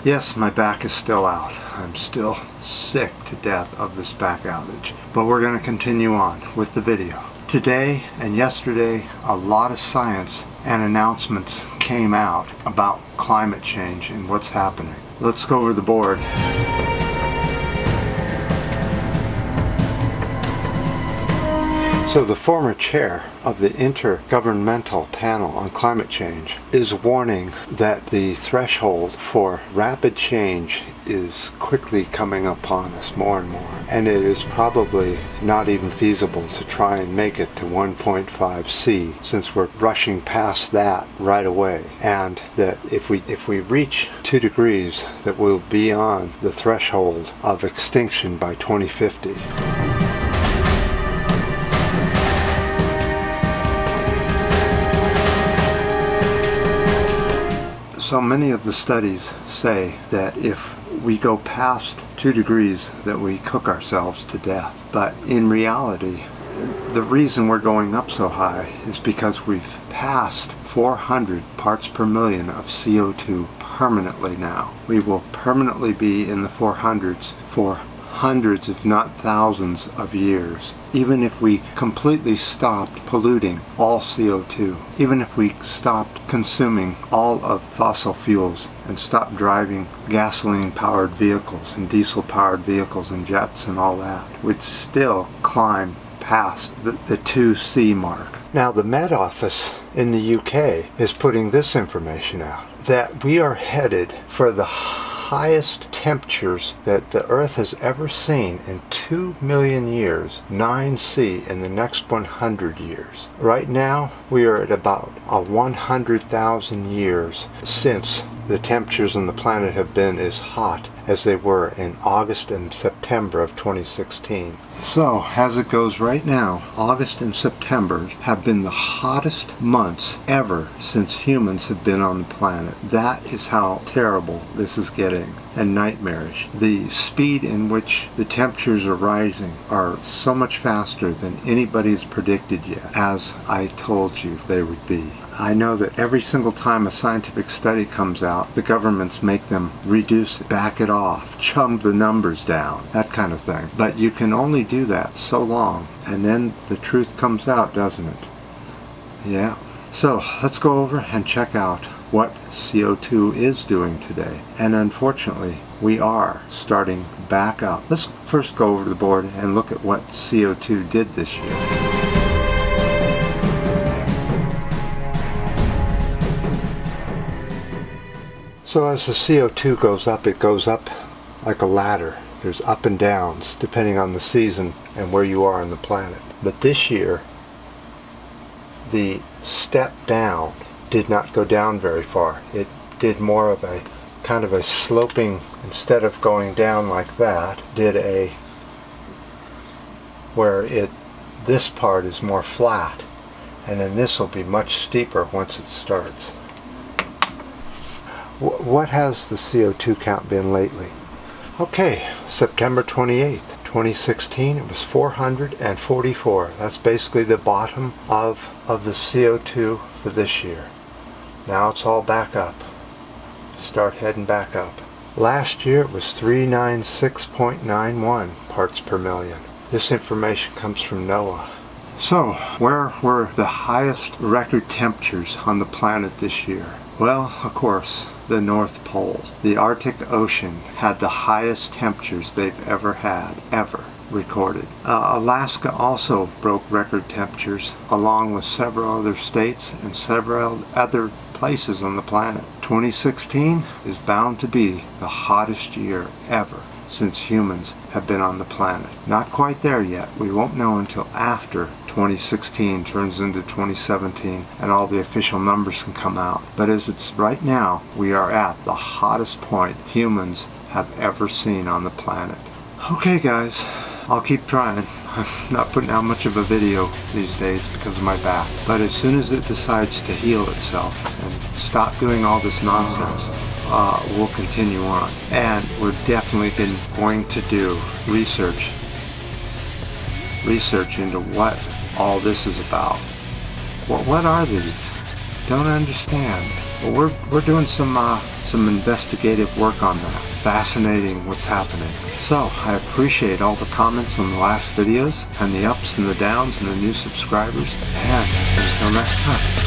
Yes, my back is still out. I'm still sick to death of this back outage. But we're going to continue on with the video. Today and yesterday, a lot of science and announcements came out about climate change and what's happening. Let's go over the board. So the former chair of the Intergovernmental Panel on Climate Change is warning that the threshold for rapid change is quickly coming upon us more and more, and it is probably not even feasible to try and make it to 1.5 C, since we're rushing past that right away, and that if we reach 2 degrees, that we'll be on the threshold of extinction by 2050. So many of the studies say that if we go past 2 degrees that we cook ourselves to death. But in reality, the reason we're going up so high is because we've passed 400 parts per million of CO2 permanently now. We will permanently be in the 400s for hundreds if not thousands of years. Even if we completely stopped polluting all CO2, even if we stopped consuming all of fossil fuels and stopped driving gasoline powered vehicles and diesel powered vehicles and jets and all that, we'd still climb past the 2C mark. Now the Met Office in the UK is putting this information out, that we are headed for the highest temperatures that the Earth has ever seen in 2 million years, 9C in the next 100 years. Right now, we are at about 100,000 years since the temperatures on the planet have been as hot as they were in August and September of 2016. So, as it goes right now, August and September have been the hottest months ever since humans have been on the planet. That is how terrible this is getting, and nightmarish. The speed in which the temperatures are rising are so much faster than anybody's predicted yet, as I told you they would be. I know that every single time a scientific study comes out, the governments make them reduce it, back it off, chum the numbers down, that kind of thing. But you can only do that so long, and then the truth comes out, doesn't it? Yeah. So let's go over and check out what CO2 is doing today. And unfortunately, we are starting back up. Let's first go over the board and look at what CO2 did this year. So as the CO2 goes up, it goes up like a ladder. There's up and downs depending on the season and where you are on the planet. But this year, the step down did not go down very far. It did more of a kind of a sloping, instead of going down like that, did a where this part is more flat, and then this will be much steeper once it starts. What has the CO2 count been lately? Okay, September 28th, 2016, it was 444. That's basically the bottom of the CO2 for this year. Now it's all back up. Start heading back up. Last year it was 396.91 parts per million. This information comes from NOAA. So, where were the highest record temperatures on the planet this year? Well, of course, the North Pole. The Arctic Ocean had the highest temperatures they've ever had, ever recorded. Alaska also broke record temperatures, along with several other states and several other places on the planet. 2016 is bound to be the hottest year ever since humans have been on the planet. Not quite there yet. We won't know until after 2016 turns into 2017 and all the official numbers can come out. But as it's right now, we are at the hottest point humans have ever seen on the planet. Okay guys, I'll keep trying. I'm not putting out much of a video these days because of my back. But as soon as it decides to heal itself and stop doing all this nonsense, we'll continue on. And we're definitely going to do research into what all this is about. What are these? Don't understand. Well, we're doing some some investigative work on that. Fascinating what's happening. So I appreciate all the comments on the last videos and the ups and the downs and the new subscribers. And until next time.